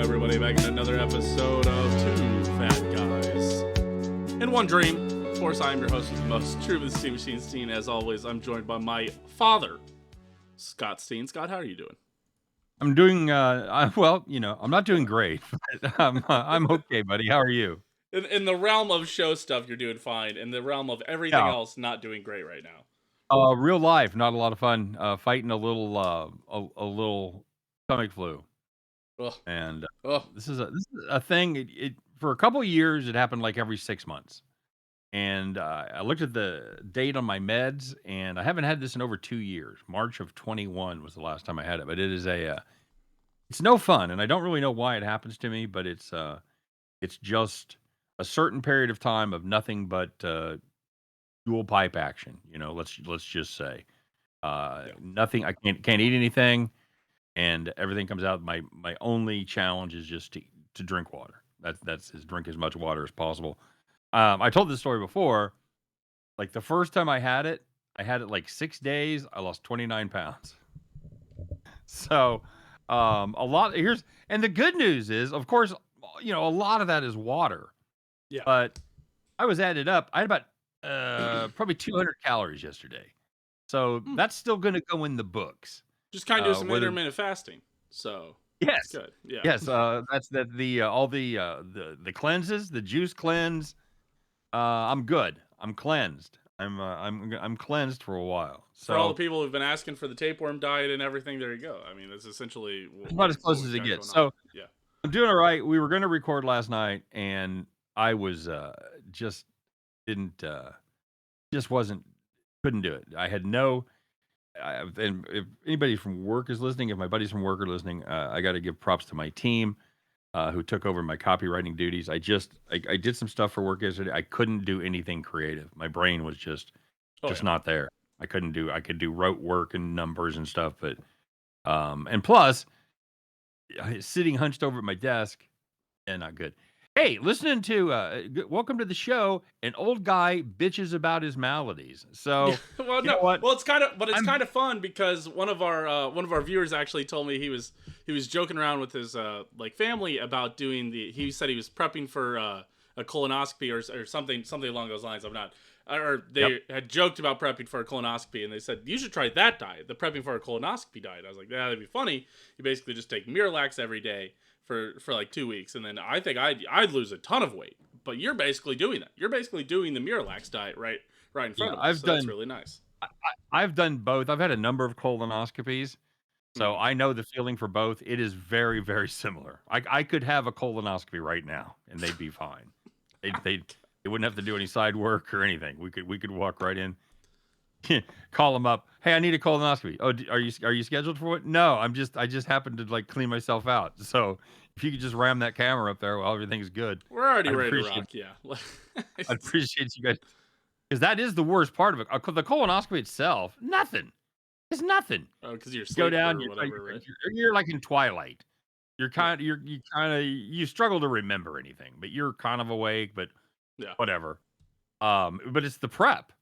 everybody, back in another episode of Two Fat Guys and One Dream. Of course, I am your host with the most, Truman Steam Machine Steen. As always, I'm joined by my father, Scott Steen. Scott, how are you doing? I'm doing, well, I'm not doing great, but I'm okay, buddy. How are you? In the realm of show stuff, you're doing fine. In the realm of everything Yeah, else, not doing great right now. real life, not a lot of fun. Fighting a little stomach flu, Ugh, and ugh. this is a thing. It for a couple of years, it happened like every 6 months, and I looked at the date on my meds, and I haven't had this in over 2 years. March of 21 was the last time I had it, but it's no fun, and I don't really know why it happens to me, but it's just a certain period of time of nothing but dual pipe action. Let's just say Yeah. nothing. I can't eat anything, and everything comes out. My only challenge is just to drink water. That's drink as much water as possible. I told this story before. Like the first time I had it like 6 days. I lost 29 pounds. So a lot here's and the good news is, of course, a lot of that is water. Yeah. But I was added up. I had about probably 200 calories yesterday. So Hmm. that's still going to go in the books. Just kind of do some Whether intermittent fasting. So, that's yes, good. Yeah. yes, that's that the all the cleanses, the juice cleanse. I'm good. I'm cleansed. I'm cleansed for a while. For all the So people who've been asking for the tapeworm diet and everything, there you go. I mean, that's essentially it's what about as what close as we've it got gets. going on. So Yeah. I'm doing all right. We were going to record last night, and I was just didn't just wasn't couldn't do it. I had no and if anybody from work is listening, if my buddies from work are listening, I got to give props to my team who took over my copywriting duties. I did some stuff for work yesterday. I couldn't do anything creative. My brain was Oh just yeah. not there. I could do rote work and numbers and stuff, but and plus sitting hunched over at my desk and not good. Hey, listening to welcome to the show. An old guy bitches about his maladies. Yeah. So Well, you no. know what? Well, it's I'm kind of fun because one of our viewers actually told me he was joking around with his like family about doing the. He said he was prepping for a colonoscopy or something along those lines. I'm not. Or yep. they had joked about prepping for a colonoscopy, and they said you should try that diet, the prepping for a colonoscopy diet. I was like, yeah, that'd be funny. You basically just take Miralax every day for like 2 weeks, and then I think I'd lose a ton of weight. But you're basically doing that. You're basically doing the Miralax diet right in Yeah, front of us. So that's really nice. I've done both. I've had a number of colonoscopies, so Hmm. I know the feeling for both. It is very, very similar. I could have a colonoscopy right now, and they'd be fine. They wouldn't have to do any side work or anything. We could walk right in, call them up. Hey, I need a colonoscopy. Oh, are you scheduled for it? No, I just happened to like clean myself out. So if you could just ram that camera up there while everything's good, We're already I'd ready to appreciate rock. Yeah. I'd appreciate you guys because that is the worst part of it. The colonoscopy itself, nothing. It's nothing. Oh, because you're Go asleep down, or whatever, right? you're like in Twilight. Yeah. You struggle to remember anything, but you're kind of awake, but Yeah. whatever. But it's the prep.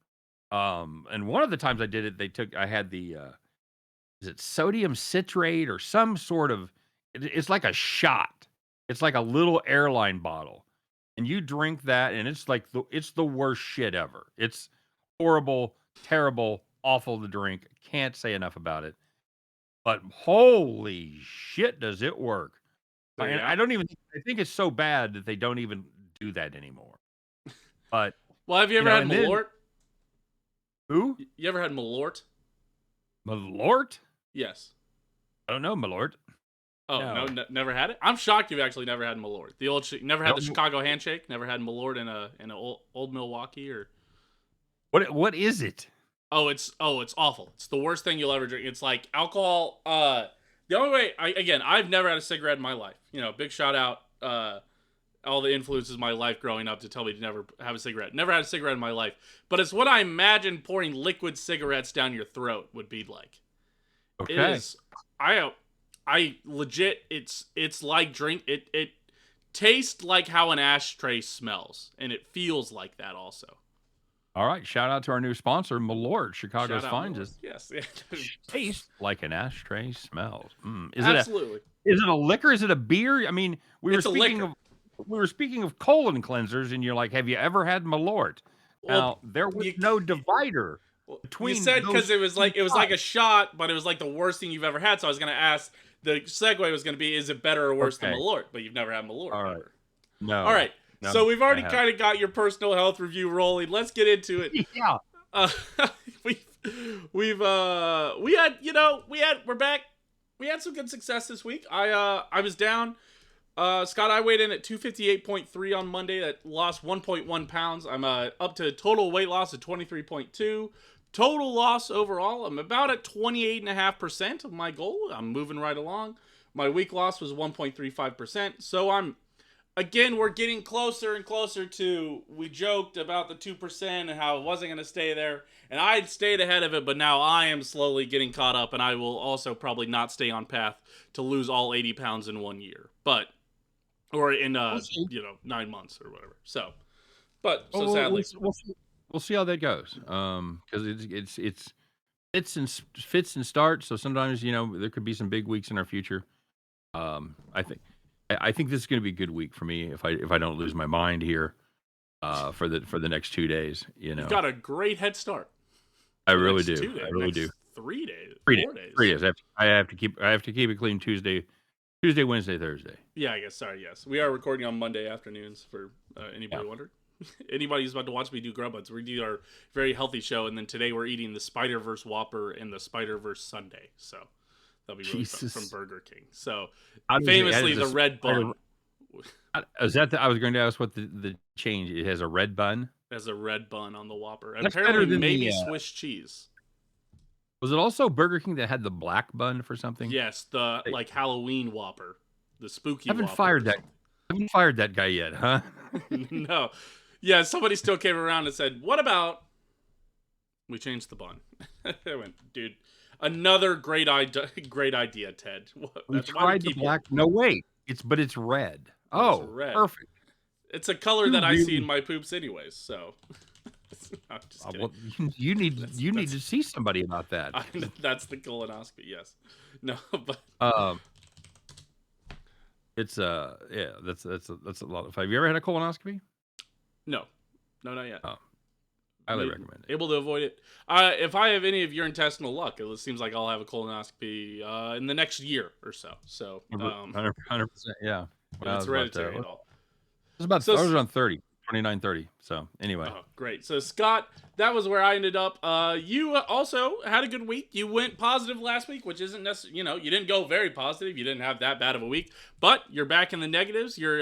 And one of the times I did it, I had is it sodium citrate or some sort of, it's like a shot. It's like a little airline bottle. And you drink that, and it's the worst shit ever. It's horrible, terrible, awful to drink. Can't say enough about it. But holy shit, does it work? And Yeah. I think it's so bad that they don't even do that anymore. But, Well, have you ever had and then Malort? who? You ever had Malort? Malort? Yes. I don't know, Malort. Oh no, No. never had it. I'm shocked you've actually never had Malort. Never had the No. Chicago handshake. Never had Malort in a old Milwaukee or. What is it? It's awful. It's the worst thing you'll ever drink. It's like alcohol. The only way I've never had a cigarette in my life. Big shout out all the influences of my life growing up to tell me to never have a cigarette. Never had a cigarette in my life. But it's what I imagine pouring liquid cigarettes down your throat would be like. It Okay. is I legit it's like it tastes like how an ashtray smells, and it feels like that also. All right. Shout out to our new sponsor, Malort, Chicago's Shout out finest. Malort. Yes. Yeah. Taste like an ashtray smells. Absolutely. Is it a liquor? Is it a beer? I mean, It's a liquor. we were speaking of colon cleansers, and you're like, have you ever had Malort? Well, Now there was you no divider well, you between said because those two it was like a types. shot, but it was like the worst thing you've ever had. So I was gonna ask. The segue was gonna be, is it better or worse than Okay. Malort? But you've never had Malort All right. ever. All No. right. No, So we've I already have. kind of got your personal health review rolling. Let's get into it. Yeah. Uh, we've we're back. We had some good success this week. I was down. Scott, I weighed in at 258.3 on Monday. That lost 1.1 pounds. I'm up to total weight loss of 23.2. Total loss overall, I'm about at 28.5% of my goal. I'm moving right along. My week loss was 1.35%. So we're getting closer and closer to, we joked about the 2% and how it wasn't going to stay there. And I'd stayed ahead of it, but now I am slowly getting caught up, and I will also probably not stay on path to lose all 80 pounds in 1 year. Or in, We'll see. 9 months or whatever. But We'll sadly. see. We'll see how that goes. Because it's fits and starts. So sometimes there could be some big weeks in our future. I think I think this is going to be a good week for me if I don't lose my mind here. For the next 2 days. You've got a great head start. I The really next do. 2 days, I really do. next 3 days, 3 days. 4 days. 3 days. I have to keep it clean Tuesday, Wednesday, Thursday. Yeah, I guess. Sorry, yes. We are recording on Monday afternoons for anybody wondering. Anybody who's about to watch me do Grub Buds, we do our very healthy show, and then today we're eating the Spider-Verse Whopper and the Spider-Verse Sundae. So that'll be really fun from Burger King. So famously, the red bun. Is that I was going to ask what the change? It has a red bun. Has a red bun on the Whopper. That's Apparently, better than maybe Swiss cheese. Was it also Burger King that had the black bun for something? Yes, the like Halloween Whopper, the spooky. Haven't Whopper fired that. Haven't fired that guy yet, huh? No. Yeah, somebody still came around and said, "What about we changed the bun?" I went, dude, another great idea, Ted. We tried the black. No, wait, it's red. Oh, it's red. Perfect. It's a color that I see in my poops, anyways. So, I'm just kidding. Well, you need to see somebody about that. That's the colonoscopy. Yes. No, but it's yeah, that's a lot of fun. Have you ever had a colonoscopy? No, not yet. Oh, highly recommend it. Able to avoid it. If I have any of your intestinal luck, it seems like I'll have a colonoscopy in the next year or so. So 100%, yeah. Well, it's hereditary and all. I was around 30, 29, 30. So anyway. Oh, great. So Scott, that was where I ended up. You also had a good week. You went positive last week, which isn't necessarily, you didn't go very positive. You didn't have that bad of a week, but you're back in the negatives. You're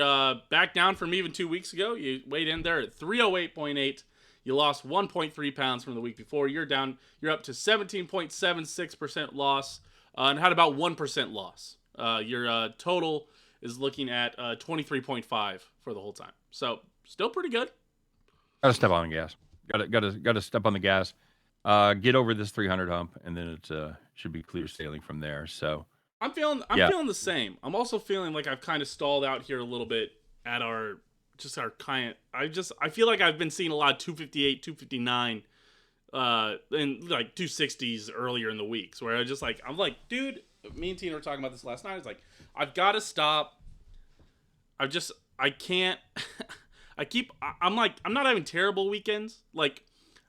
back down from even 2 weeks ago. You weighed in there at 308.8. You lost 1.3 pounds from the week before. You're up to 17.76% loss and had about 1% loss. Your total is looking at 23.5 for the whole time. So still pretty good. Got to step on the gas. Got to step on the gas. Get over this 300 hump, and then it should be clear sailing from there. So I'm feeling the same. I'm also feeling like I've kind of stalled out here a little bit at our kind. I feel like I've been seeing a lot of 258, 259, and like 260s earlier in the weeks where I'm like, dude. Me and Tina were talking about this last night. I was like, I've got to stop. I can't. I'm not having terrible weekends. Like,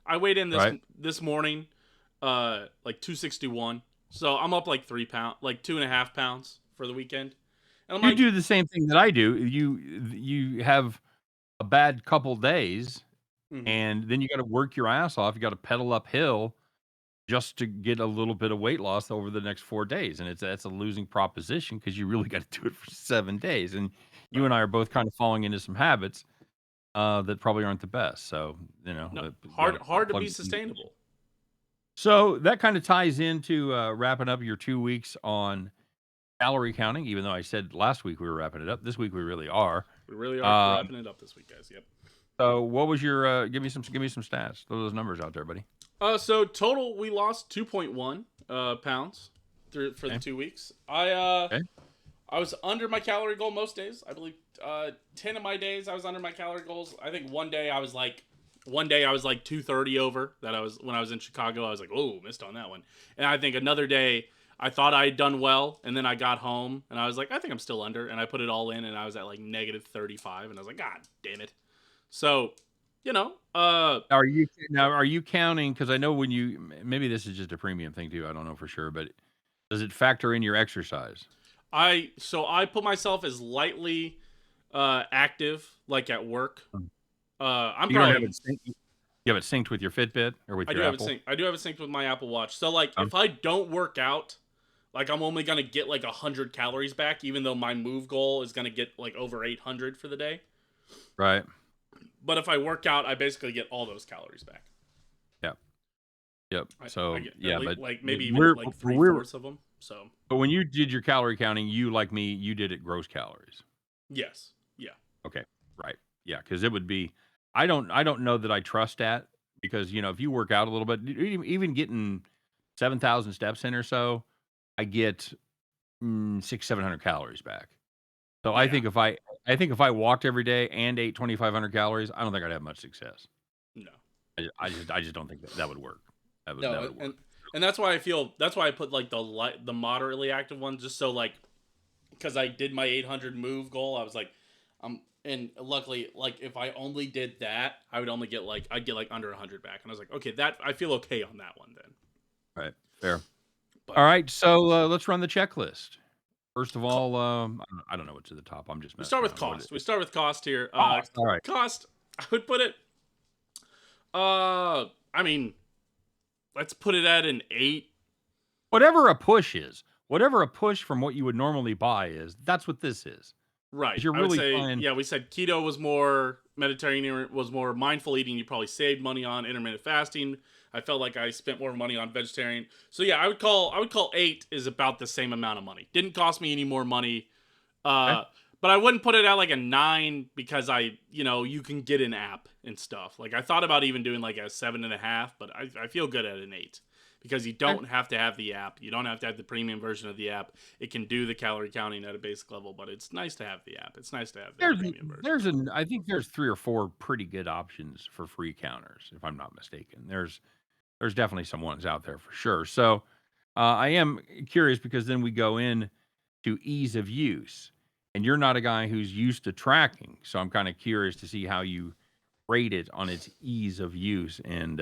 I weighed in this morning, like 261. So I'm up like 3 pounds, like 2.5 pounds for the weekend. And you do the same thing that I do. You have a bad couple days, and then you got to work your ass off. You got to pedal uphill just to get a little bit of weight loss over the next 4 days. And that's a losing proposition because you really got to do it for 7 days. And you and I are both kind of falling into some habits that probably aren't the best. So, hard to be sustainable. So that kind of ties into wrapping up your 2 weeks on calorie counting, even though I said last week we were wrapping it up. This week we really are. We really are wrapping it up this week, guys. Yep. So what was your give me some stats. Throw those numbers out there, buddy. So total we lost 2.1 pounds for the 2 weeks. I was under my calorie goal most days. I believe 10 of my days I was under my calorie goals. I think one day I was like One day I was like 230 over that I was when I was in Chicago. I was like, oh, missed on that one. And I think another day I thought I had done well, and then I got home and I was like, I think I'm still under, and I put it all in, and I was at like negative 35, and I was like, God damn it. So, you know, Are you counting? Because I know when you maybe this is just a premium thing too. I don't know for sure, but does it factor in your exercise? I put myself as lightly active like at work. Mm. I'm You don't have probably it synced. You have it synced with your Fitbit or with I your do have it Apple? synced. I do have it synced with my Apple Watch. So like Um, if I don't work out, like I'm only gonna get like 100 calories back, even though my move goal is gonna get like over 800 for the day. right. But if I work out, I basically get all those calories back. Yep. Yep. I So get at yeah, least but like maybe even we're like three we're fourths of them. So but when you did your calorie counting, you like me, you did it gross calories. yes, yeah, Okay. Right. Yeah, because it would be I don't know that I trust that because if you work out a little bit, even getting 7,000 steps in or so, I get 600-700 calories back. So yeah, I think if I walked every day and ate 2,500 calories, I don't think I'd have much success. no. I just don't think that would work. That No, would work. and that's why I feel that's why I put like the moderately active one just so like because I did my 800 move goal. I was like, and luckily like if I only did that, I would only get like I'd get like under 100 back, and I was like, okay, that I feel okay on that one then. Right. Fair. All But right. So let's run the checklist. First of co- all, I don't know what's at the top. I'm just we start messing with around. cost. We start with cost here. Cost. All right. Cost. I would put it. I mean, let's put it at an 8. Whatever a push is, whatever a push from what you would normally buy is, that's what this is. Right. Because you're I would really say, buying. yeah, we said keto was more Mediterranean, was more mindful eating. You probably saved money on intermittent fasting. I felt like I spent more money on vegetarian. So yeah, I would call 8 is about the same amount of money. Didn't cost me any more money. Okay. Uh but I wouldn't put it at like a 9 because you can get an app and stuff. Like I thought about even doing like a 7.5, but I feel good at an 8 because you Okay. don't have to have the app. You don't have to have the premium version of the app. It can do the calorie counting at a basic level, but it's nice to have the app. It's nice to have the There's premium version. there's an I think there's 3 or 4 pretty good options for free counters, if I'm not mistaken. There's definitely some ones out there for sure. So, I am curious because then we go in to ease of use, and you're not a guy who's used to tracking, so I'm kinda curious to see how you rate it on its ease of use and,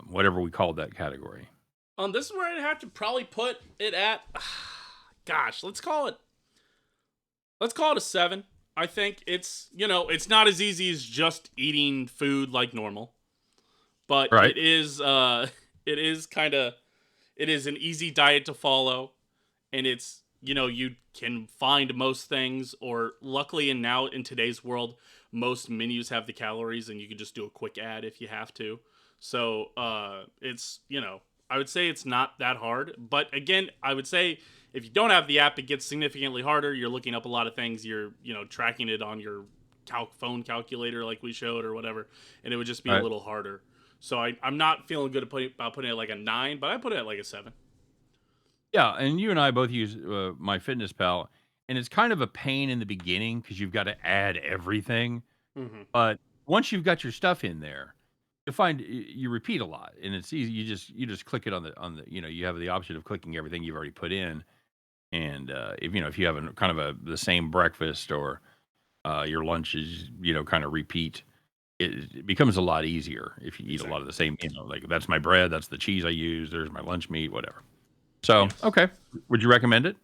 whatever we called that category. This is where I'd have to probably put it at. Gosh, let's call it a 7. I think it's not as easy as just eating food like normal, but Right. it is an easy diet to follow, and you can find most things, or luckily and now in today's world most menus have the calories and you can just do a quick ad if you have to. So it's I would say it's not that hard, but again I would say if you don't have the app it gets significantly harder. You're looking up a lot of things. You're tracking it on your phone calculator like we showed or whatever, and it would just be a Right. little harder. So I'm not feeling good about putting it like a 9, but I put it at like a 7. Yeah, and you and I both use, MyFitnessPal, and it's kind of a pain in the beginning because 'cause you've gotta add everything, Mm-hmm. but once you've got your stuff in there, you'll find you repeat a lot, and it's easy. You just click it on the you have the option of clicking everything you've already put in, and, if you have kind of the same breakfast or, your lunches, kinda repeat, it becomes a lot easier if you eat a lot of Exactly. the same, like, that's my bread, that's the cheese I use, there's my lunch meat, whatever. So, Yes. okay. Would you recommend it?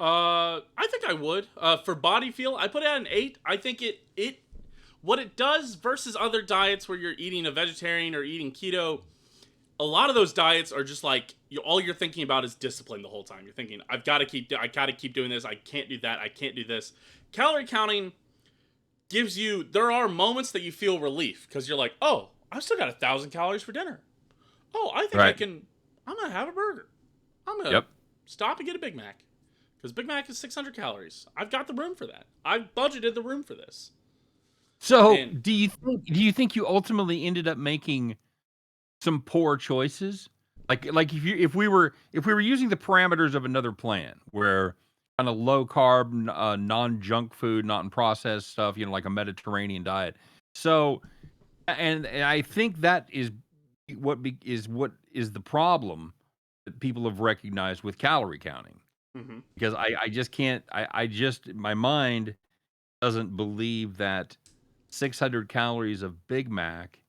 I think I would. For body feel, I put it at an 8. I think it what it does versus other diets where you're eating a vegetarian or eating keto. A lot of those diets are just like all you're thinking about is discipline the whole time. You're thinking, I got to keep doing this. I can't do that. I can't do this. Calorie counting gives you. There are moments that you feel relief because you're like, oh, I still got 1,000 calories for dinner. Oh, I think I Right. can. I'm gonna have a burger. I'm gonna Yep. stop and get a Big Mac because Big Mac is 600 calories. I've got the room for that. I've budgeted the room for this. So, And do you think you ultimately ended up making some poor choices? Like if we were using the parameters of another plan where kind of low carb, non junk food, not in processed stuff, like a Mediterranean diet. So And I think that is what is the problem that people have recognized with calorie counting. Hmm. Because I just can't I just my mind doesn't believe that 600 calories of Big Mac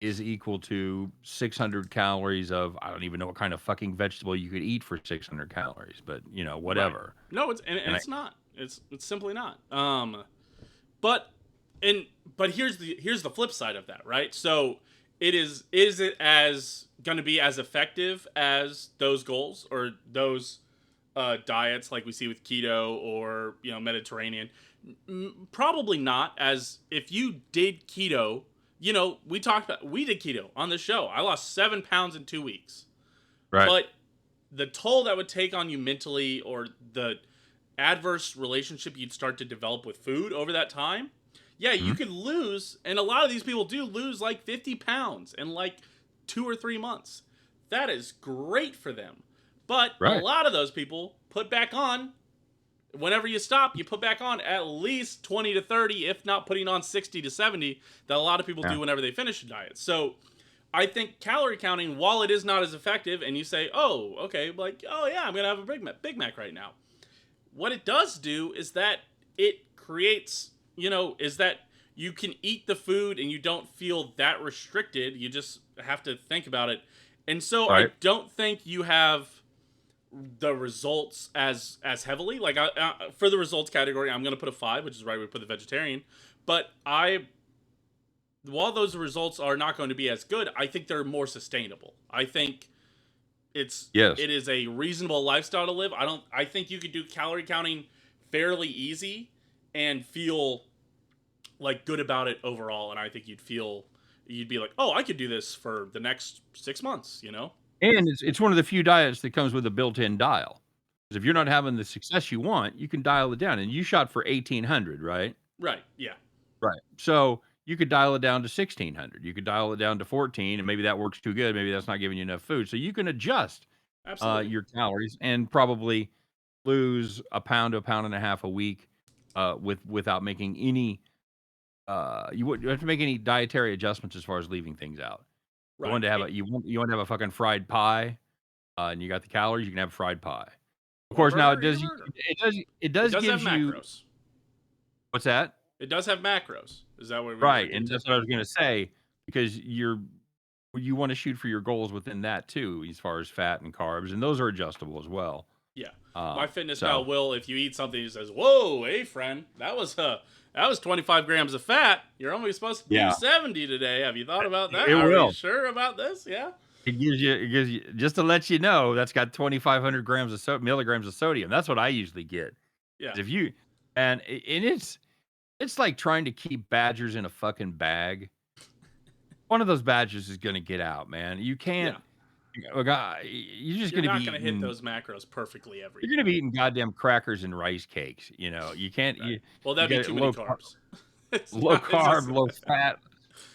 is equal to 600 calories of I don't even know what kind of fucking vegetable you could eat for 600 calories, but, Right. whatever. No, and And I it's not. It's simply not. But and but here's the flip side of that, right? So is it as going to be as effective as those goals or those diets like we see with keto or Mediterranean? Probably not. As if you did keto, we did keto on the show. I lost 7 pounds in 2 weeks, Right. but the toll that would take on you mentally or the adverse relationship you'd start to develop with food over that time, yeah, you Mhm. could lose, and a lot of these people do lose like 50 pounds in like 2 or 3 months. That is great for them. But a Right. lot of those people put back on, whenever you stop, you put back on at least 20 to 30, if not putting on 60 to 70, that a lot of people Yeah. do whenever they finish a diet. So I think calorie counting, while it is not as effective, and you say, oh, okay, like, oh yeah, I'm going to have a Big Mac right now, what it does do is that it creates, is that you can eat the food and you don't feel that restricted. You just have to think about it. And so I Right. don't think you have the results as heavily. Like for the results category, I'm going to put a 5, which is right where we put the vegetarian. But while those results are not going to be as good, I think they're more sustainable. I think it's Yes. it is a reasonable lifestyle to live. I think you could do calorie counting fairly easy and feel like good about it overall, and I think you'd be like, "Oh, I could do this for the next 6 months," you know? And it's one of the few diets that comes with a built-in dial. Because if you're not Right. having the success you want, you can dial it down, and you shot for 1,800, right? Right. Yeah. Right. So, you could dial it down to 1,600. You could dial it down to 14, and maybe that works too good, maybe that's not giving you enough food. So, you can adjust, Absolutely. your calories and probably lose a pound to a pound and a half a week, without making any, you wouldn't have to make any dietary adjustments as far as leaving things out. You want Right. to have a you want to have a fucking fried pie, and you got the calories, you can have fried pie. Of Or a course, now burger, eat a burger. it It does does have gives you macros. what's that? It does have macros. Is that what we were Right, getting and to? that's what I was gonna say, because you wanna shoot for your goals within that too, as far as fat and carbs, and those are adjustable as well. Yeah. My fitness So pal will, if you eat something, he says, "Whoa, hey friend, that was 25 grams of fat. You're only supposed to do yeah, 70 today. Have you thought about that? it Are you will. sure about this?" Yeah. It gives you just to let you know, that's got 2,500 grams of milligrams of sodium. That's what I usually get. Yeah. If you and it's like trying to keep badgers in a fucking bag. One of those badgers is gonna get out, man. You Yeah. can't look, you're just You're gonna be not going to hit eating those macros perfectly every you're gonna day. be eating goddamn crackers and rice cakes, you can't Right. Well, you that'd be get too many carbs. It's low not. It's carb, just. low fat,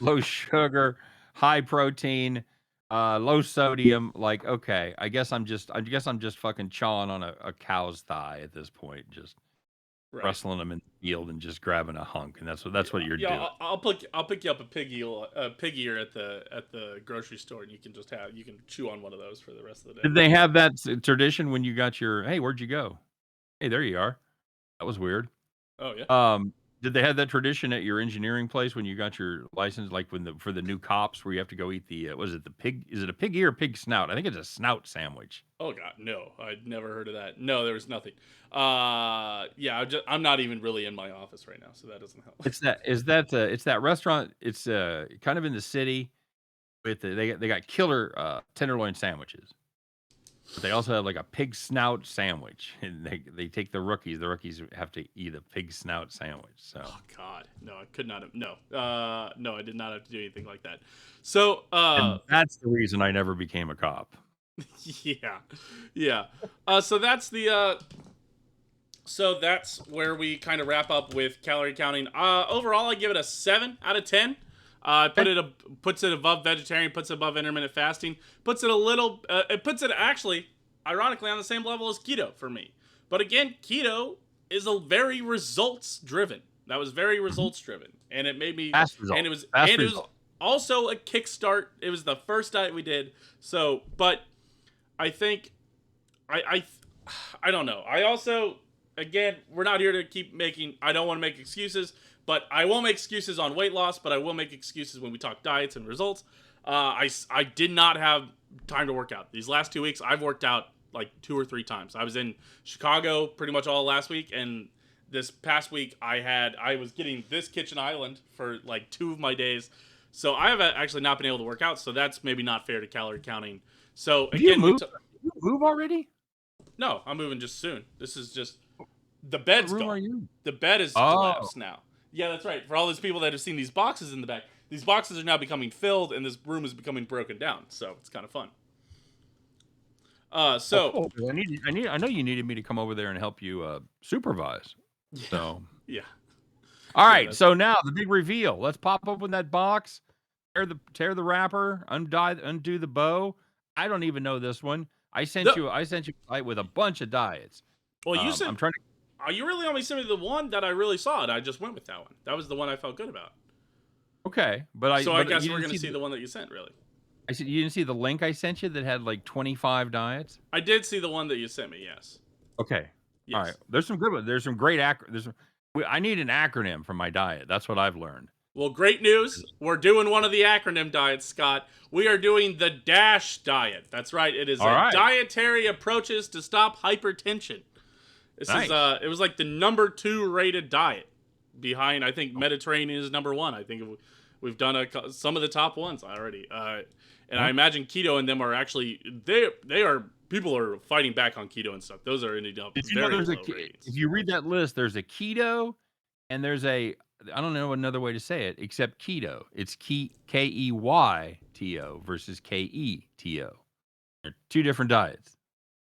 low sugar, high protein, low sodium, like, okay, I guess I'm just fucking chawing on a cow's thigh at this point, just Right. wrestling them in the field and just grabbing a hunk, and Yeah. that's what you're Yeah. doing. I'll pick you up a pig ear at the grocery store, and you can chew on one of those for the rest of the day. Did they have that tradition when you got your, "Hey, where'd you go?" "Hey, there you are." That was weird. Oh yeah. Um, did they have that tradition at your engineering place when you got your license, like when for the new cops where you have to go eat the, was it the pig is it a pig ear or pig snout? I think it's a snout sandwich. Oh god, no. I'd never heard of that. No, there was nothing. Yeah, I'm not even really in my office right now, so that doesn't help. It's that restaurant, it's, kind of in the city with they got killer, tenderloin sandwiches, but they also have, like, a pig snout sandwich, and they take the rookies have to eat a pig snout sandwich, so Oh god, no, I could not have. No, no, I did not have to do anything like that. So, and that's the reason I never became a cop. yeah, yeah. So that's where we kind of wrap up with calorie counting. Overall, I give it a 7 out of 10. Okay. Puts it above vegetarian, puts it above intermittent fasting, puts it a little. It puts it actually, ironically, on the same level as keto for me. But again, keto is a very results driven. That was very Mhm. results driven, and it made me, Fast and result. it was, Fast and it was, result. also a kickstart. It was the first diet we did. So, but I think I I don't know. I also, again, we're not here to keep making. I don't want to make excuses, but I won't make excuses on weight loss. But I will make excuses when we talk diets and results. I did not have time to work out these last 2 weeks. I've worked out like 2 or 3 times. I was in Chicago pretty much all last week, and this past week I was getting this kitchen island for like 2 of my days. So I have actually not been able to work out. So that's maybe not fair to calorie counting. So Did you again, move? You move already? no, I'm moving just soon. This is just the What bed's room are gone. you? The bed is Oh, collapsed now. Yeah, that's right. For all those people that have seen these boxes in the back, these boxes are now becoming filled, and this room is becoming broken down. So it's kind of fun. well, So cool. I know you needed me to come over there and help you supervise. yeah, So, yeah, all yeah. right. So now the big reveal. Let's pop open that box, tear the wrapper, undo the bow. I don't even know this one. The, I sent you a site with a bunch of diets. well, you sent. I'm trying to. You really only sent me the one that I really saw, and I just went with that one. That was the one I felt good about. Okay, So I but guess you we're didn't gonna see see the one that you sent. Really, I said you didn't see the link I sent you that had like 25 diets. I did see the one that you sent me. Yes, Okay. All right. yes. There's some good ones. There's some great I need an acronym for my diet. That's what I've learned. Well, great news. We're doing one of the acronym diets, Scott. We are doing the D.A.S.H diet. That's right. It is All a right. dietary approaches to stop hypertension. This is Nice. it was like the #2 rated diet behind, I think Mediterranean is #1. I think we've done some of the top ones already. And I Yeah. imagine keto and them are actually they are people are fighting back on keto and stuff. Those are ending up If you know very there's low ratings. if you read that list, there's a keto and there's a I don't know another way to say it except keto. It's KEYTO versus KETO. They're two different diets.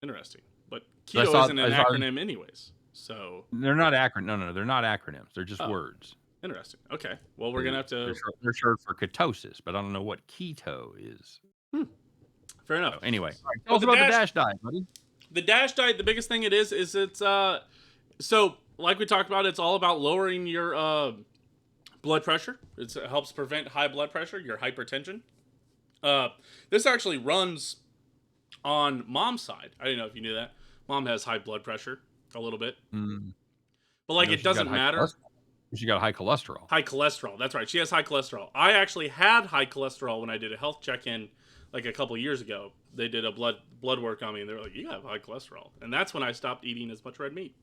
Interesting. But I keto saw isn't I an saw acronym anyways. So they're not no, they're not acronyms. They're just oh, words. interesting. Okay. Well, we're gonna have to. They're short for ketosis, but I don't know what keto is. Hmm, fair enough. So anyway, all right, tell Well, us about the D.A.S.H diet, buddy. the D.A.S.H diet. The biggest thing it is it's so like we talked about, it's all about lowering your blood pressure. It helps prevent high blood pressure, your hypertension. Uh, this actually runs on mom's side. I didn't know if you knew that. Mom has high blood pressure a little bit, Mm, but I like know it she's got doesn't high matter. cholesterol. She got high cholesterol. High cholesterol. That's right. She has high cholesterol. I actually had high cholesterol when I did a health check-in like a couple years ago. They did a blood work on me, and they were like, "You have high cholesterol," and that's when I stopped eating as much red meat.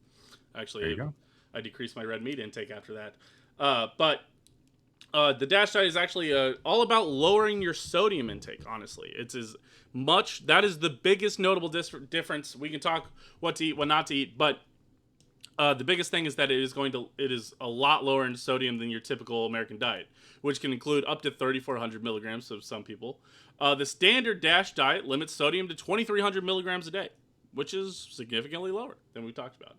There you Actually, go. I decreased my red meat intake after that. But the D.A.S.H diet is actually all about lowering your sodium intake. Honestly, it's as much that is the biggest notable difference. We can talk what to eat, what not to eat, but the biggest thing is that it is a lot lower in sodium than your typical American diet, which can include up to 3,400 milligrams of some people. The standard D.A.S.H diet limits sodium to 2,300 milligrams a day, which is significantly lower than we talked about.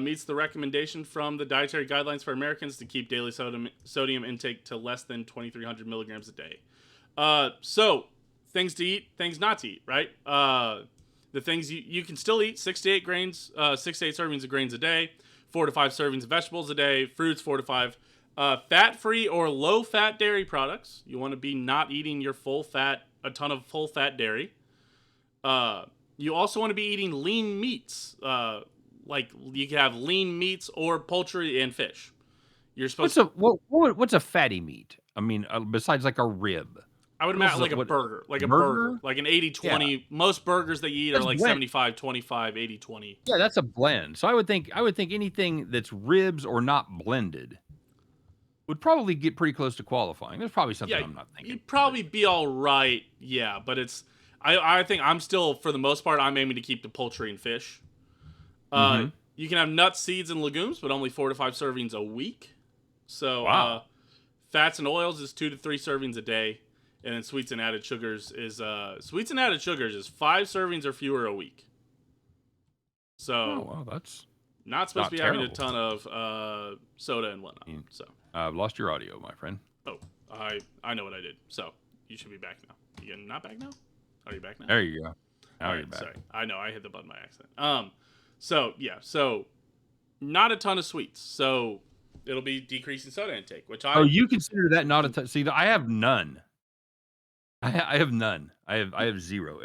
Meets the recommendation from the Dietary Guidelines for Americans to keep daily sodium intake to less than 2,300 milligrams a day. So, things to eat, things not to eat, right? The things you can still eat 6 to 8 grains, 6 to 8 servings of grains a day, 4 to 5 servings of vegetables a day, fruits 4 to 5. Fat-free or low-fat dairy products. You want to be not eating your a ton of full-fat dairy. You also want to be eating lean meats. Like you can have lean meats or poultry and fish. You're supposed. What's a fatty meat? I mean, besides like a rib. I would What else imagine is like a what a burger, burger? like an Yeah, 80-20. Most burgers that you eat are that's like blend. 75-25, 80-20. Yeah, that's a blend. So I would think anything that's ribs or not blended would probably get pretty close to qualifying. There's probably something Yeah, I'm not thinking. you'd probably be all right. Yeah, but I think I'm still, for the most part, I'm aiming to keep the poultry and fish. Uh, Mhm. you can have nuts, seeds, and legumes, but only 4 to 5 servings a week. So, Wow. fats and oils is 2 to 3 servings a day, and then sweets and added sugars is 5 servings or fewer a week. Oh, So, well, that's not supposed to not be having a terrible. ton of soda and whatnot. Mm. So, I've lost your audio, my friend. oh, I know what I did. So, you should be back now. You not back now? Are you back now? There you go. All Now you're right, back. sorry. I know I hit the button by accident. So yeah, so not a ton of sweets. So It'll be decreasing soda intake, which Oh, I you consider that not a see, I have none. I have none. I have 0.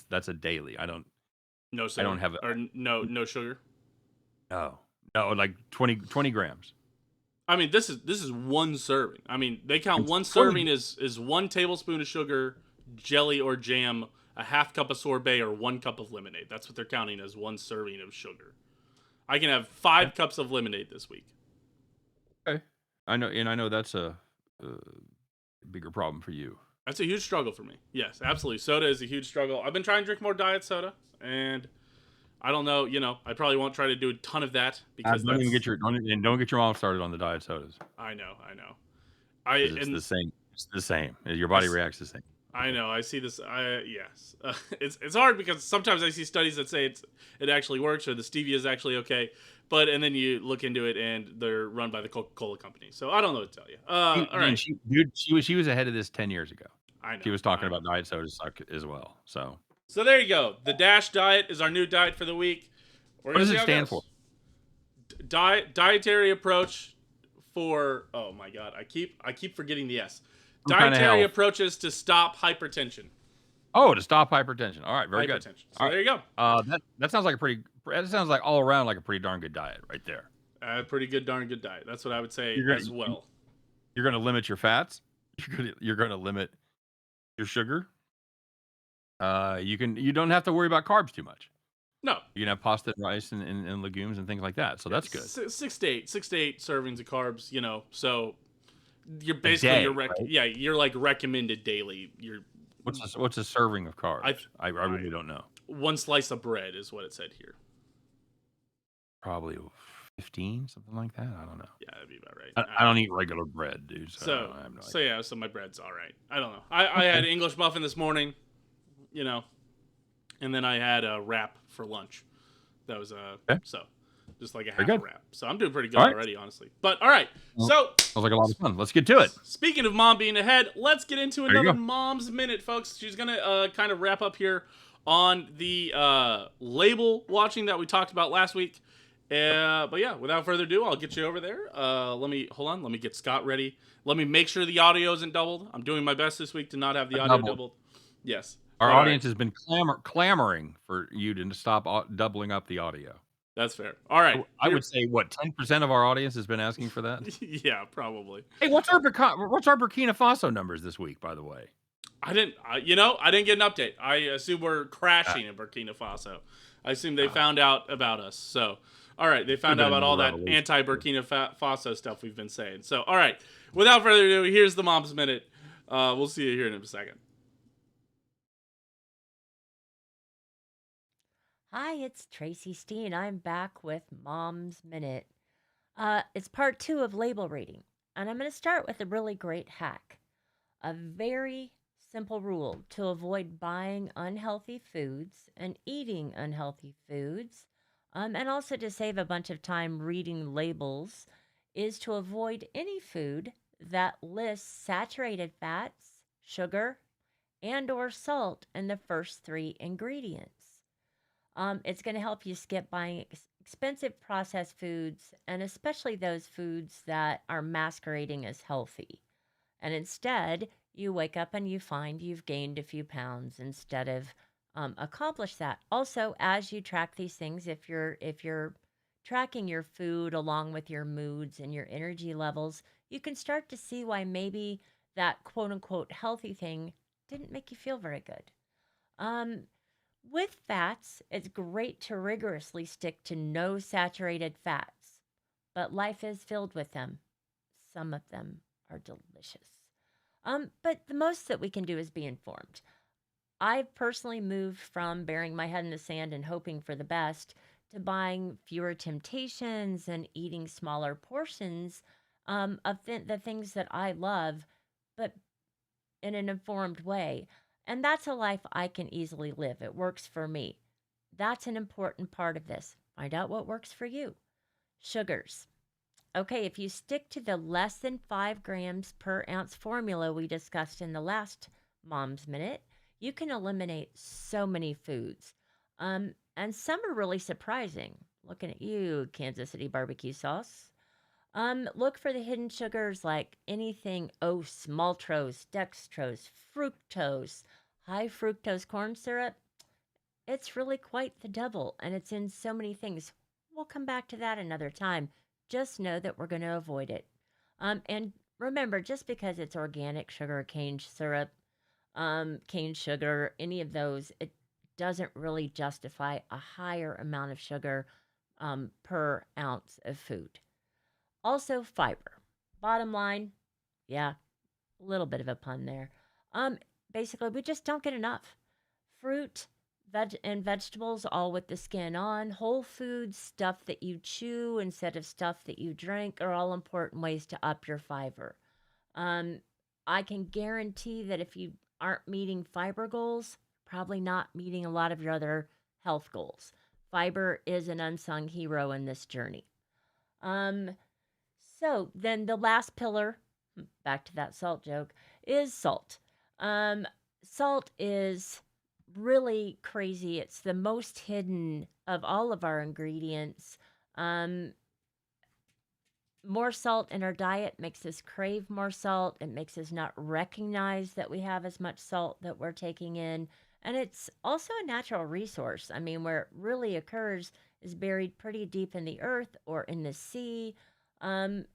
That's a daily. no I don't soda have a or no sugar. no. No, like 20 grams. I mean, this is one serving. I mean, they count It's one 20 serving as 1 tablespoon of sugar, jelly or jam, a half cup of sorbet, or 1 cup of lemonade. That's what they're counting as one serving of sugar. I can have Okay. 5 cups of lemonade this week. Okay. I know that's a bigger problem for you. That's a huge struggle for me. Yes, absolutely. Soda is a huge struggle. I've been trying to drink more diet soda, and I don't know. I probably won't try to do a ton of that because Don't even get that's. your don't get your mom started on the diet sodas I know. I 'cause it's and the same. It's the same. Your I body reacts the same. I know. I see this. I yes. It's hard because sometimes I see studies that say it actually works or the stevia is actually okay, but and then you look into it and they're run by the Coca Cola company. So I don't know what to tell you. All right. She was ahead of this 10 years ago. I She know. was talking I know. about diet sodas suck as well. So, So there you go. The Dash diet is our new diet for the week. We're what gonna does see it how it stand for? goes. Dietary approach for oh my god, I keep forgetting the S. Some kind of Dietary health. approaches to stop hypertension. Oh, to stop hypertension. All right, very good. Hypertension. All So right. there you go. That sounds like a pretty. That sounds like all around like a pretty darn good diet right there. Pretty good, darn good diet. That's what I would say You're as gonna well. you're gonna limit your fats. You're gonna limit your sugar. You don't have to worry about carbs too much. No, You can have pasta and rice and legumes and things like that. So yeah, that's good. 6 to 8 servings of carbs. So you're A basically day, right? yeah, you're like recommended daily. What's a serving of I carbs? I I really don't know. one slice of bread is what it said here. Probably 15, something like that. I don't know. Yeah, that'd be about right. I don't eat regular bread, dude. So So I have no so idea. yeah, so my bread's all right. I don't know. I Okay. had English muffin this morning, you know, and then I had a wrap for lunch. That was Okay. so just like a Very half a good. wrap. So I'm doing pretty good All right. already, honestly. But all right, Well, so sounds like a lot of fun. Let's get to it. speaking of mom being ahead, let's get into There you another go. mom's minute, folks. She's gonna kind of wrap up here on the label watching that we talked about last week. But yeah, without further ado, I'll get you over there. Let me hold on. Let me get Scott ready. Let me make sure the audio isn't doubled. I'm doing my best this week to not have the A audio double. doubled. Yes. Our But all right, audience has been clamoring for you to stop doubling up the audio. that's fair. All right, I here. would say what 10% of our audience has been asking for that. Yeah, probably. Hey, what's our Burkina Faso numbers this week? By the way, I didn't get an update. I assume we're uh, crashing in Burkina Faso. I assume they uh, found out about us. So, all right, they could have found been out about another all that revolution. anti-Burkina Faso stuff we've been saying. So, all right, without further ado, here's the mom's minute. We'll see you here in a second. Hi, it's Tracy Steen. I'm back with Mom's Minute. It's part two of label reading, and I'm going to start with a really great hack. A very simple rule to avoid buying unhealthy foods and eating unhealthy foods, and also to save a bunch of time reading labels, is to avoid any food that lists saturated fats, sugar, and/or salt in the first three ingredients. It's going to help you skip buying expensive processed foods and especially those foods that are masquerading as healthy. And instead, you wake up and you find you've gained a few pounds instead of accomplish that. Also, as you track these things, if you're tracking your food along with your moods and your energy levels, you can start to see why maybe that quote unquote healthy thing didn't make you feel very good. Um, with fats, it's great to rigorously stick to no saturated fats, but life is filled with them. Some of them are delicious. But the most that we can do is be informed. I've personally moved from burying my head in the sand and hoping for the best to buying fewer temptations and eating smaller portions of the things that I love, but in an informed way. And that's a life I can easily live. It works for me. That's an important part of this. Find out what works for you. Sugars. Okay, if you stick to the less than 5 grams per ounce formula we discussed in the last Mom's Minute, you can eliminate so many foods. And some are really surprising. Looking at you, Kansas City barbecue sauce. Look for the hidden sugars like anything oats, maltose, dextrose, fructose, high fructose corn syrup. It's really quite the devil, and it's in so many things. We'll come back to that another time. Just know that we're going to avoid it. And remember, just because it's organic sugar, cane syrup, cane sugar, any of those, it doesn't really justify a higher amount of sugar per ounce of food. Also, fiber. Bottom line, yeah, a little bit of a pun there. Um, Basically, we just don't get enough. Fruit, and vegetables, all with the skin on. Whole foods, stuff that you chew instead of stuff that you drink, are all important ways to up your fiber. Um, I can guarantee that if you aren't meeting fiber goals, probably not meeting a lot of your other health goals. Fiber is an unsung hero in this journey. Um, so then the last pillar, back to that salt joke, is salt. Um, Salt is really crazy. It's the most hidden of all of our ingredients. Um, More salt in our diet makes us crave more salt. It makes us not recognize that we have as much salt that we're taking in. And it's also a natural resource. I mean, where it really occurs is buried pretty deep in the earth or in the sea. And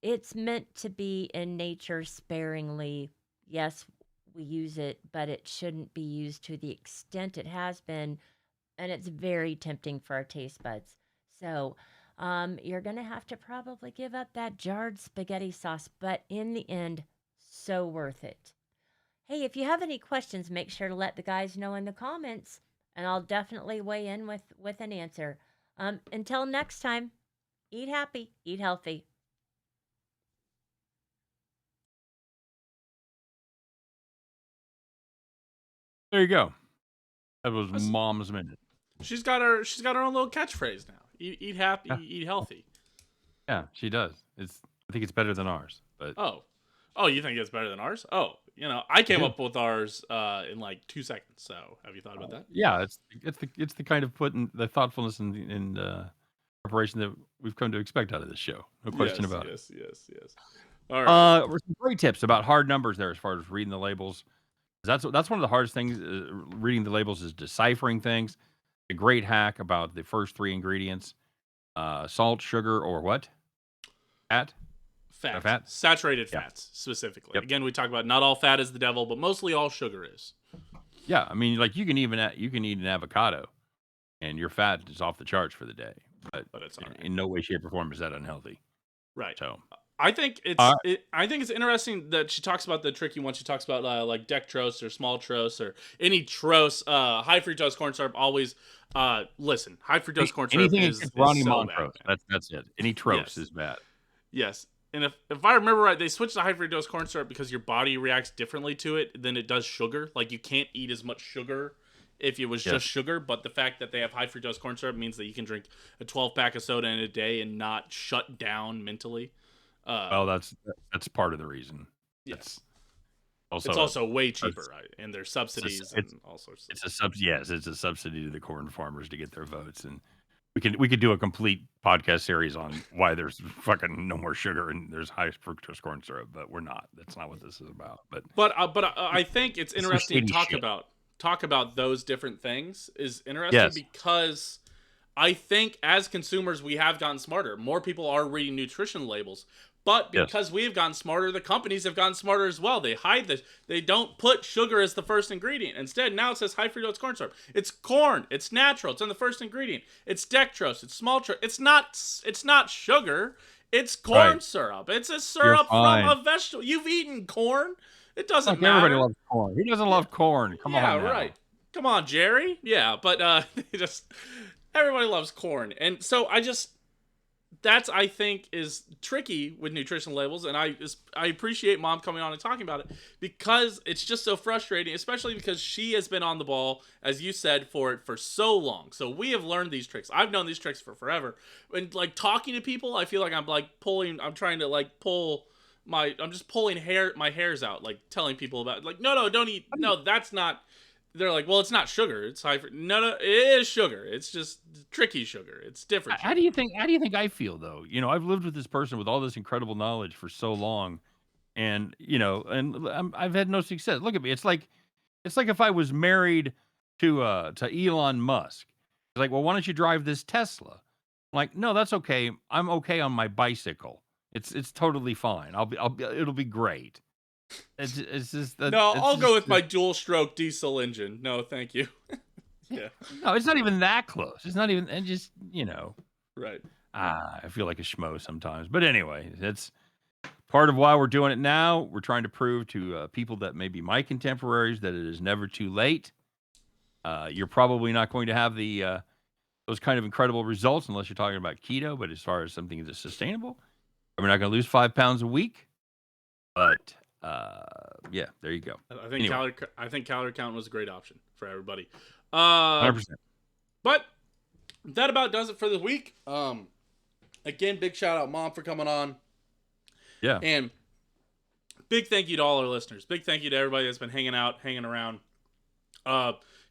it's meant to be in nature sparingly. Yes, we use it, but it shouldn't be used to the extent it has been, and it's very tempting for our taste buds. So, you're gonna have to probably give up that jarred spaghetti sauce, but in the end, so worth it. Hey, if you have any questions, make sure to let the guys know in the comments, and I'll definitely weigh in with an answer. Until next time, eat happy, eat healthy. There you go. That was That's- Mom's Minute. She's got her own little catchphrase now. Eat happy, Yeah. eat healthy. Yeah, she does. I think it's better than ours, but Oh, you think it's better than ours? Oh, I came do. up with ours in like 2 seconds. So have you thought about that? Yeah, it's the kind of putting the thoughtfulness and preparation that we've come to expect out of this show. No question Yes, about it. yes. All right. Some great tips about hard numbers there as far as reading the labels. That's one of the hardest things. Reading the labels is deciphering things. A great hack about the first three ingredients: salt, sugar, or what? Fat. Fat. Saturated Yeah. fats specifically. Yep. Again, we talk about not all fat is the devil, but mostly all sugar is. Yeah, I mean, like you can eat an avocado, and your fat is off the charts for the day. But it's all right. in no way, shape, or form is that unhealthy. Right. So I think Uh, it's interesting that she talks about the tricky one. She talks about like dextrose or small trose or any trose. High fructose corn syrup always. Listen, high fructose corn syrup anything is except Ronnie so Montrose. bad. That's it. Any trose Yes. is bad. Yes. And if I remember right, they switched to high fructose corn syrup because your body reacts differently to it than it does sugar. Like you can't eat as much sugar if it was Yes. just sugar, but the fact that they have high fructose corn syrup means that you can drink a 12-pack of soda in a day and not shut down mentally. Well, that's part of the reason. Yes. Also, It's also way cheaper, right? And there's subsidies and all sorts of stuff. Yes, it's a subsidy to the corn farmers to get their votes, and we could do a complete podcast series on why there's fucking no more sugar and there's high fructose corn syrup, but we're not. That's not what this is about. But I think it's interesting to talk about those different things is interesting Yes. because I think as consumers we have gotten smarter. More people are reading nutrition labels. But because we have gotten smarter, the companies have gotten smarter as well. They hide this. They don't put sugar as the first ingredient. Instead, now it says high fructose corn syrup. It's corn. It's natural. It's in the first ingredient. It's dextrose. It's small trose. It's not sugar. It's corn syrup. It's a syrup from a vegetable. You've eaten corn. It doesn't matter. Everybody loves corn. Who doesn't love corn? Come on now. Yeah, right. Come on, Jerry. Yeah, but everybody loves corn. And so that's I think is tricky with nutrition labels, and I appreciate Mom coming on and talking about it because it's just so frustrating, especially because she has been on the ball, as you said, for so long. So we have learned these tricks. I've known these tricks for forever. And like talking to people, I feel like I'm trying to like pull I'm just pulling my hairs out, like telling people about like no, don't eat. No, that's not they're like, well, it's not sugar. It's high. No, it is sugar. It's just tricky sugar. It's different. How do you think? How do you think I feel though? I've lived with this person with all this incredible knowledge for so long, and I've had no success. Look at me. It's like if I was married to Elon Musk. He's like, well, why don't you drive this Tesla? I'm like, no, that's okay. I'm okay on my bicycle. It's totally fine. It'll be great. It's just that. No, It's I'll go just, with my dual stroke diesel engine. No, thank you. Yeah. no, it's not even that close. It's not even. And just Right. I feel like a schmo sometimes. But anyway, that's part of why we're doing it now. We're trying to prove to people that may be my contemporaries that it is never too late. You're probably not going to have those kind of incredible results unless you're talking about keto. But as far as something that's sustainable, we're not going to lose 5 pounds a week. But yeah, there you go. I think Anyway. calorie count was a great option for everybody. 100%. But that about does it for the week. Again, big shout out, Mom, for coming on. Yeah. And big thank you to all our listeners. Big thank you to everybody that's been hanging out, hanging around.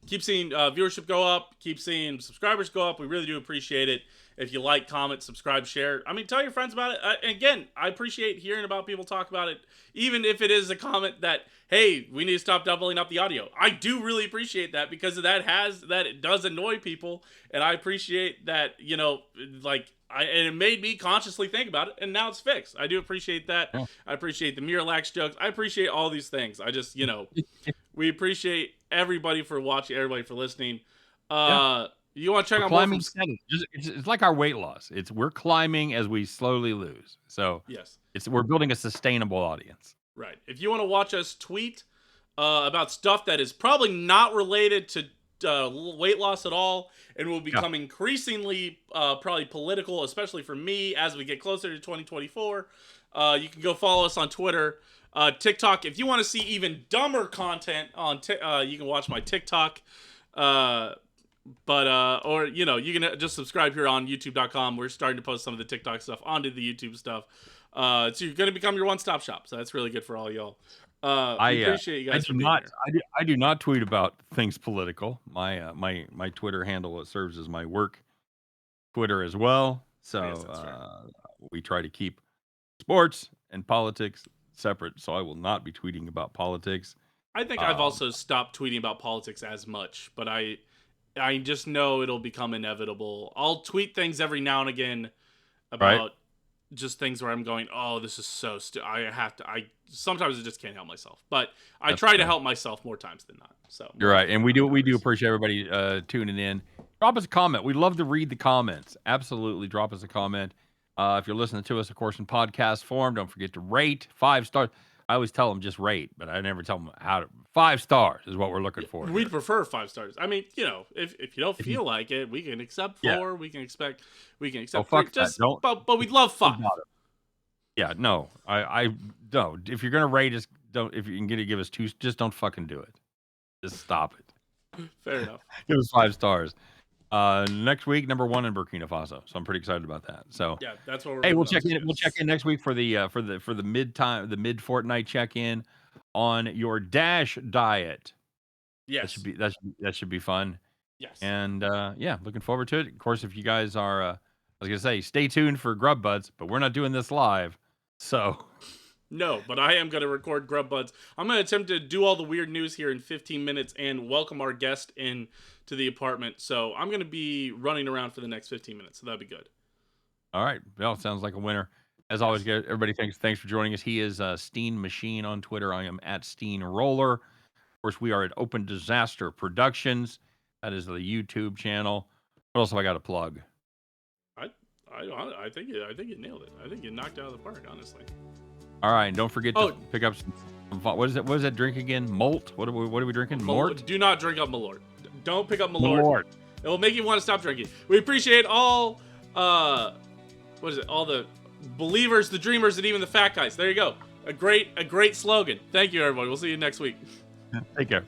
Keep seeing viewership go up. Keep seeing subscribers go up. We really do appreciate it. If you like, comment, subscribe, share. I mean, tell your friends about it. And again, I appreciate hearing about people talk about it, even if it is a comment that, hey, we need to stop doubling up the audio. I do really appreciate that because it does annoy people, and I appreciate that, and it made me consciously think about it, and now it's fixed. I do appreciate that. Yeah. I appreciate the Miralax jokes. I appreciate all these things. I just, we appreciate everybody for watching, everybody for listening. You want to check out climbing steady. It's like our weight loss. We're climbing as we slowly lose. So yes, we're building a sustainable audience. Right. If you want to watch us tweet about stuff that is probably not related to weight loss at all, and will become increasingly probably political, especially for me as we get closer to 2024, you can go follow us on Twitter, TikTok. If you want to see even dumber content on, you can watch my TikTok. Or you can just subscribe here on YouTube.com. We're starting to post some of the TikTok stuff onto the YouTube stuff. So you're going to become your one-stop shop. So that's really good for all y'all. I appreciate you guys for being here. I do not tweet about things political. My Twitter handle serves as my work Twitter as well. So we try to keep sports and politics separate. So I will not be tweeting about politics. I think I've also stopped tweeting about politics as much, but I just know it'll become inevitable. I'll tweet things every now and again about just things where I'm going, oh, this is so sometimes I just can't help myself, but I try to help myself more times than not. So you're right. And we do appreciate everybody tuning in. Drop us a comment. We'd love to read the comments. Absolutely. Drop us a comment. If you're listening to us, of course, in podcast form, don't forget to rate 5 stars. I always tell them just rate, but I never tell them how to. 5 stars is what we're looking for. We'd prefer 5 stars. I mean, if you don't feel like it, we can accept 4. We can accept 3. Just, but we'd love 5. Yeah, no, I don't. If you're gonna rate us, don't. If you can give us 2, just don't fucking do it. Just stop it. Fair enough. Give us 5 stars. Next week, number 1 in Burkina Faso. So I'm pretty excited about that. So yeah, that's what we're. Hey, we'll check in. We'll check in next week for the mid fortnight check in on your D.A.S.H diet. Yes, that should be fun. Yes, and looking forward to it. Of course, if you guys are, I was gonna say, stay tuned for Grub Buds, but we're not doing this live, so. No, but I am going to record Grub Buds. I'm going to attempt to do all the weird news here in 15 minutes and welcome our guest in to the apartment. So I'm going to be running around for the next 15 minutes. So that'd be good. All right. Well, sounds like a winner. As always, everybody, thanks for joining us. He is Steen Machine on Twitter. I am at Steen Roller. Of course, we are at Open Disaster Productions. That is the YouTube channel. What else have I got to plug? I think you nailed it. I think you knocked it out of the park, honestly. All right, and don't forget to pick up some. What is that drink again? Malt? What are we drinking? Mort? Do not drink up Malort. Don't pick up Malort. It will make you want to stop drinking. We appreciate all. All the believers, the dreamers, and even the fat guys. There you go. A great slogan. Thank you, everybody. We'll see you next week. Take care.